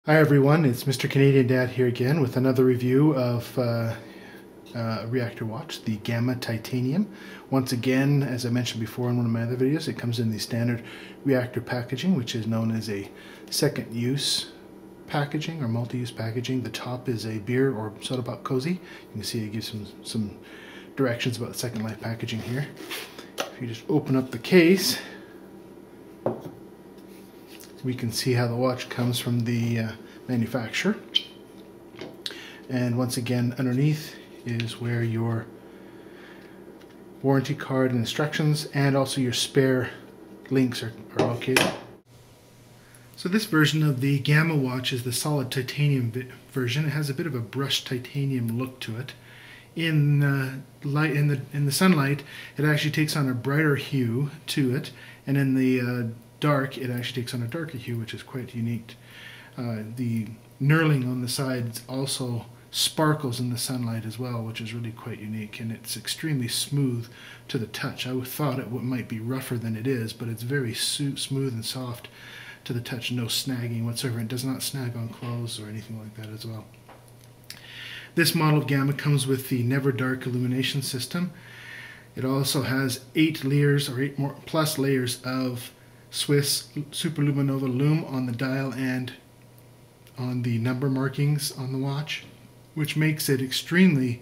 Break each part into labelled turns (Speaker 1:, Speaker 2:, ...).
Speaker 1: Hi everyone, it's Mr. Canadian Dad here again with another review of REACTOR watch, the Gamma Titanium. Once again, as I mentioned before in one of my other videos, it comes in the standard REACTOR packaging, which is known as a second use packaging or multi-use packaging. The top is a beer or soda pop cozy. You can see it gives some directions about the second life packaging here. If you just open up the case, we can see how the watch comes from the manufacturer. And once again, underneath is where your warranty card and instructions and also your spare links are located. So this version of the Gamma watch is the solid titanium version. It has a bit of a brushed titanium look to it. In the sunlight, it actually takes on a brighter hue to it, and in the dark, it actually takes on a darker hue, which is quite unique. The knurling on the sides also sparkles in the sunlight as well, which is really quite unique, and it's extremely smooth to the touch. I thought it might be rougher than it is, but it's very smooth and soft to the touch, no snagging whatsoever. It does not snag on clothes or anything like that as well. This model of Gamma comes with the Never Dark illumination system. It also has 8 layers or 8 more plus layers of Swiss Superluminova lume on the dial and on the number markings on the watch, which makes it extremely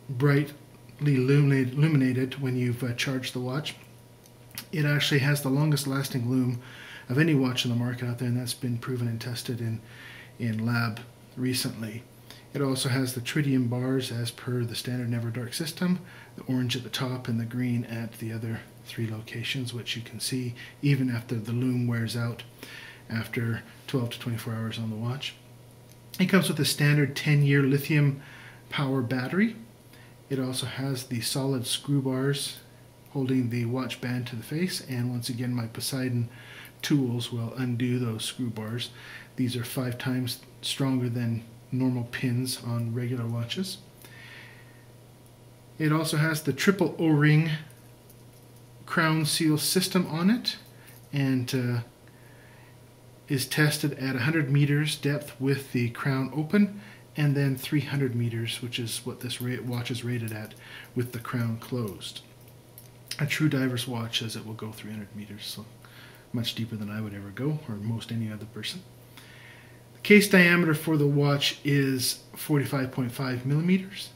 Speaker 1: brightly illuminated when you've charged the watch. It actually has the longest lasting lume of any watch on the market out there, and that's been proven and tested in lab recently. It also has the tritium bars as per the standard Never Dark system, the orange at the top and the green at the other 3 locations, which you can see even after the lume wears out after 12 to 24 hours on the watch. It comes with a standard 10-year lithium power battery. It also has the solid screw bars holding the watch band to the face, and once again my Poseidon tools will undo those screw bars. These are 5 times stronger than normal pins on regular watches. It also has the triple O-ring crown seal system on it, and is tested at 100 meters depth with the crown open, and then 300 meters, which is what this watch is rated at with the crown closed. A true diver's watch says it will go 300 meters, so much deeper than I would ever go, or most any other person. The case diameter for the watch is 45.5 millimeters.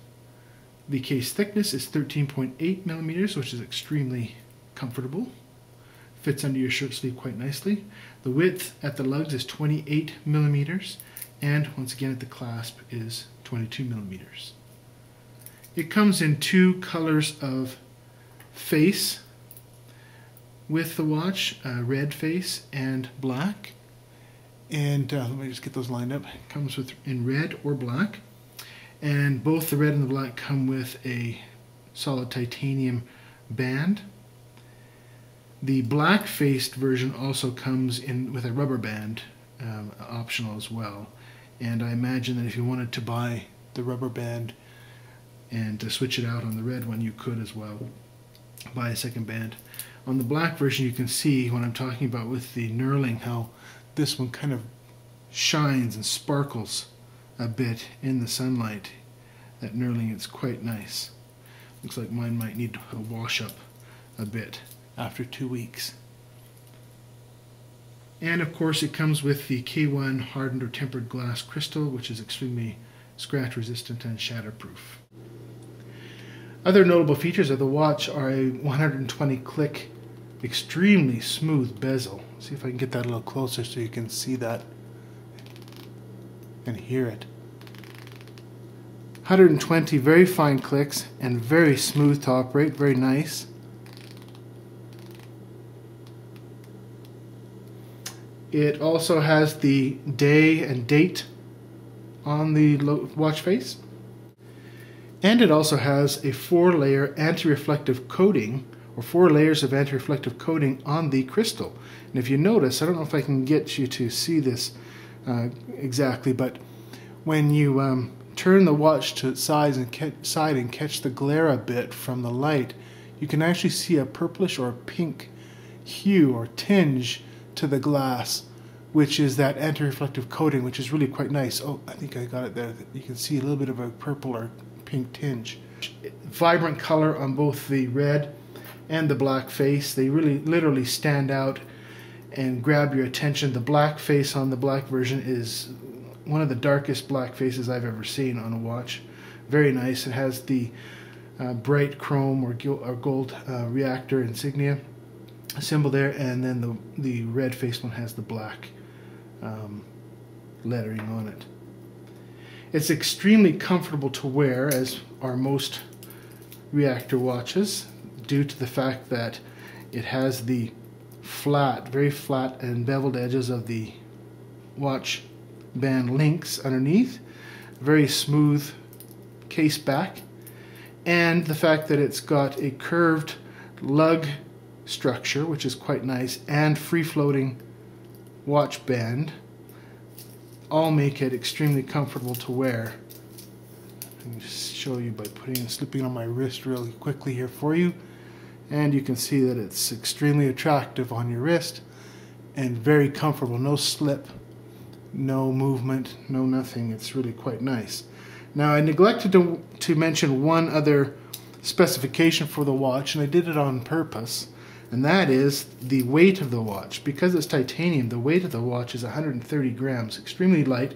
Speaker 1: The case thickness is 13.8 millimeters, which is extremely comfortable. Fits under your shirt sleeve quite nicely. The width at the lugs is 28 millimeters, and once again at the clasp is 22 millimeters. It comes in 2 colors of face with the watch, red face and black. And let me just get those lined up. It comes in red or black, and both the red and the black come with a solid titanium band. The black-faced version also comes in with a rubber band, optional as well. And I imagine that if you wanted to buy the rubber band and to switch it out on the red one, you could as well buy a second band. On the black version, you can see what I'm talking about with the knurling, how this one kind of shines and sparkles a bit in the sunlight. That knurling is quite nice. Looks like mine might need a wash up a bit after 2 weeks. And of course it comes with the K1 hardened or tempered glass crystal, which is extremely scratch resistant and shatterproof. Other notable features of the watch are a 120 click extremely smooth bezel. See if I can get that a little closer so you can see that and hear it. 120 very fine clicks and very smooth to operate, very nice. It also has the day and date on the watch face. And it also has a 4-layer anti-reflective coating, or 4 layers of anti-reflective coating on the crystal. And if you notice, I don't know if I can get you to see this exactly, but when you turn the watch to its side and catch the glare a bit from the light, you can actually see a purplish or pink hue or tinge to the glass which is that anti-reflective coating, which is really quite nice. Oh, I think I got it there. You can see a little bit of a purple or pink tinge. Vibrant color on both the red and the black face. They really literally stand out and grab your attention. The black face on the black version is one of the darkest black faces I've ever seen on a watch. Very nice. It has the bright chrome or gold REACTOR insignia symbol there, and then the red face one has the black lettering on it. It's extremely comfortable to wear, as are most REACTOR watches, due to the fact that it has the very flat and beveled edges of the watch band links underneath, very smooth case back, and the fact that it's got a curved lug structure, which is quite nice, and free-floating watch band, all make it extremely comfortable to wear. Let me just show you by slipping on my wrist really quickly here for you, and you can see that it's extremely attractive on your wrist and very comfortable. No slip, no movement, no nothing. It's really quite nice. Now, I neglected to mention one other specification for the watch, and I did it on purpose, and that is the weight of the watch. Because it's titanium, the weight of the watch is 130 grams, extremely light,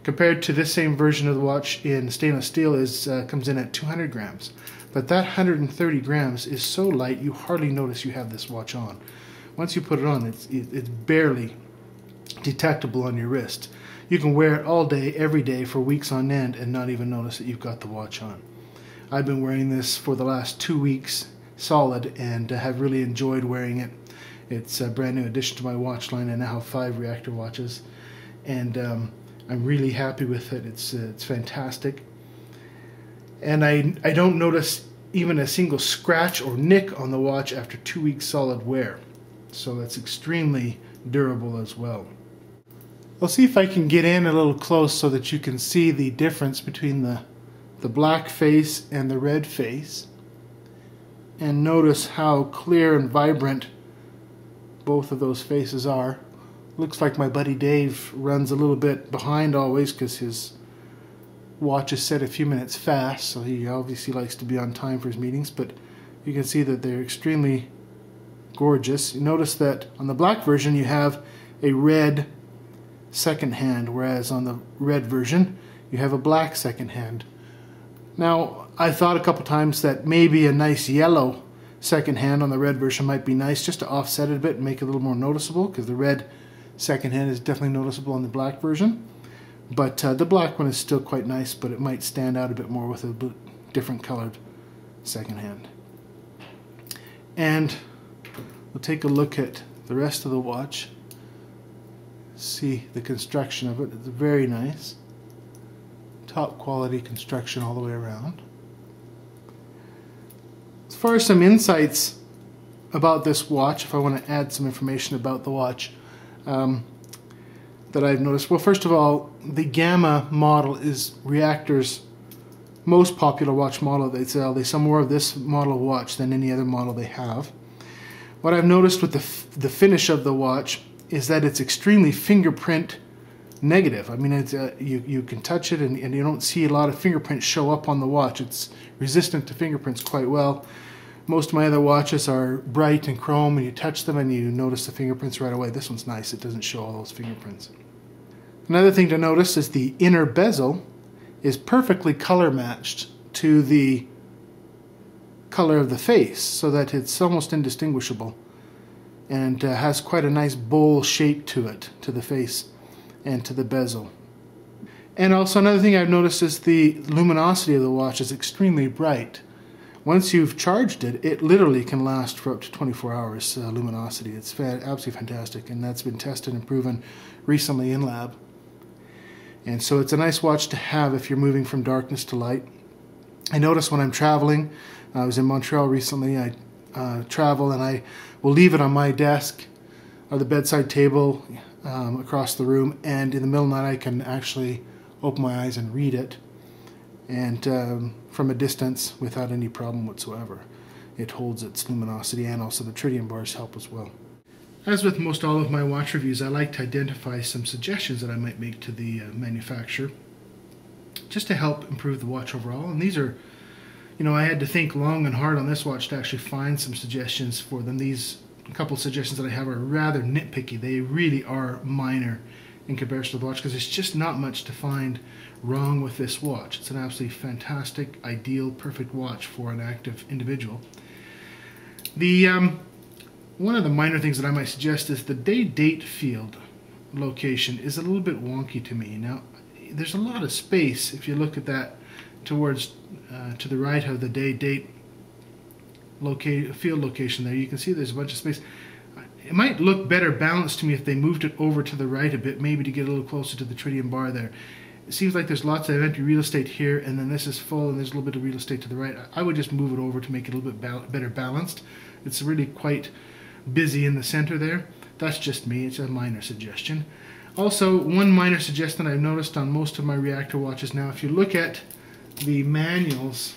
Speaker 1: compared to this same version of the watch in stainless steel comes in at 200 grams. But that 130 grams is so light you hardly notice you have this watch on. Once you put it on, it's barely detectable on your wrist. You can wear it all day, every day, for weeks on end and not even notice that you've got the watch on. I've been wearing this for the last 2 weeks solid and have really enjoyed wearing it. It's a brand new addition to my watch line. I now have 5 REACTOR watches, and I'm really happy with it. It's fantastic. And I don't notice even a single scratch or nick on the watch after 2 weeks solid wear. So that's extremely durable as well. I'll see if I can get in a little close so that you can see the difference between the black face and the red face, and notice how clear and vibrant both of those faces are. Looks like my buddy Dave runs a little bit behind always because his watch is set a few minutes fast, so he obviously likes to be on time for his meetings, but you can see that they're extremely gorgeous. You notice that on the black version you have a red second hand, whereas on the red version you have a black second hand. Now, I thought a couple times that maybe a nice yellow second hand on the red version might be nice, just to offset it a bit and make it a little more noticeable, because the red second hand is definitely noticeable on the black version. But the black one is still quite nice, but it might stand out a bit more with a different colored second hand. And we'll take a look at the rest of the watch. See the construction of it. It's very nice. Top quality construction all the way around. As far as some insights about this watch, if I want to add some information about the watch that I've noticed. Well, first of all, the Gamma model is REACTOR's most popular watch model they sell. They sell more of this model of watch than any other model they have. What I've noticed with the finish of the watch is that it's extremely fingerprint negative. I mean, it's, you can touch it and you don't see a lot of fingerprints show up on the watch. It's resistant to fingerprints quite well. Most of my other watches are bright and chrome, and you touch them and you notice the fingerprints right away. This one's nice. It doesn't show all those fingerprints. Another thing to notice is the inner bezel is perfectly color matched to the color of the face, so that it's almost indistinguishable, and has quite a nice bowl shape to it, to the face and to the bezel. And also another thing I've noticed is the luminosity of the watch is extremely bright. Once you've charged it, it literally can last for up to 24 hours luminosity. It's absolutely fantastic, and that's been tested and proven recently in lab. And so it's a nice watch to have if you're moving from darkness to light. I notice when I'm traveling, I was in Montreal recently, I travel and I will leave it on my desk or the bedside table across the room, and in the middle of the night I can actually open my eyes and read it, and from a distance without any problem whatsoever. It holds its luminosity, and also the tritium bars help as well. As with most all of my watch reviews, I like to identify some suggestions that I might make to the manufacturer just to help improve the watch overall. And these are, you know, I had to think long and hard on this watch to actually find some suggestions for them. These couple suggestions that I have are rather nitpicky. They really are minor in comparison to the watch, because there's just not much to find wrong with this watch. It's an absolutely fantastic, ideal, perfect watch for an active individual. The one of the minor things that I might suggest is the day-date field location is a little bit wonky to me. Now, there's a lot of space if you look at that towards to the right of the day-date field location there. You can see there's a bunch of space. It might look better balanced to me if they moved it over to the right a bit, maybe to get a little closer to the tritium bar there. It seems like there's lots of empty real estate here, and then this is full, and there's a little bit of real estate to the right. I would just move it over to make it a little bit better balanced. It's really quite busy in the center there. That's just me. It's a minor suggestion. Also, one minor suggestion I've noticed on most of my Reactor watches now, if you look at the manuals,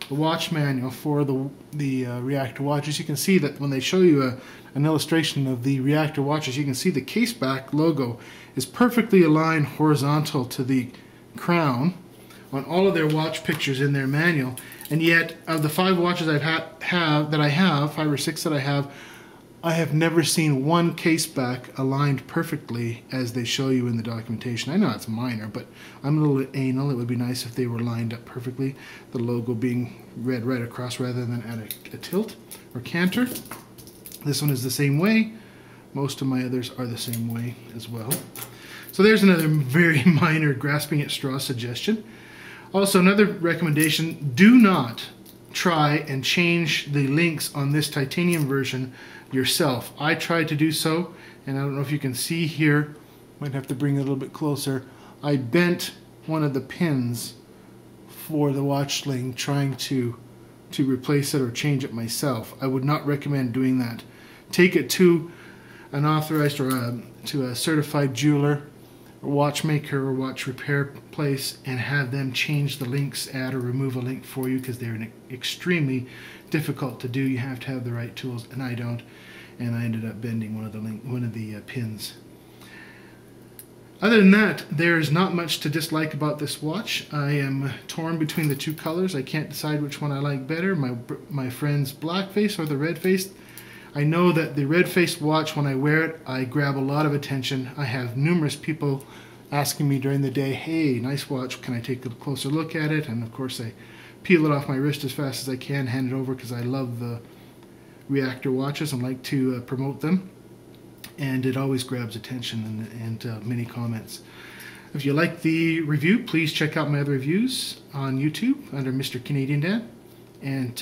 Speaker 1: the watch manual for the Reactor watches, you can see that when they show you an illustration of the Reactor watches, you can see the case back logo is perfectly aligned horizontal to the crown on all of their watch pictures in their manual. And yet, of the 5 watches I have, 5 or 6 that I have never seen one case back aligned perfectly as they show you in the documentation. I know it's minor, but I'm a little anal. It would be nice if they were lined up perfectly, the logo being read right across rather than at a tilt or canter. This one is the same way. Most of my others are the same way as well. So there's another very minor grasping at straw suggestion. Also, another recommendation, do not try and change the links on this titanium version yourself. I tried to do so, and I don't know if you can see here, might have to bring it a little bit closer. I bent one of the pins for the watch sling trying to replace it or change it myself. I would not recommend doing that. Take it to an authorized or to a certified jeweler or watchmaker or watch repair place and have them change the links, add or remove a link for you, because they're extremely difficult to do. You have to have the right tools, and I don't, and I ended up bending one of the pins. Other than that, there is not much to dislike about this watch. I am torn between the 2 colors. I can't decide which one I like better, my friend's black face or the red face. I know that the red-faced watch, when I wear it, I grab a lot of attention. I have numerous people asking me during the day, hey, nice watch, can I take a closer look at it? And of course I peel it off my wrist as fast as I can, hand it over, because I love the Reactor watches and like to promote them. And it always grabs attention and many comments. If you like the review, please check out my other reviews on YouTube under Mr. Canadian Dad. And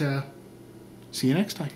Speaker 1: see you next time.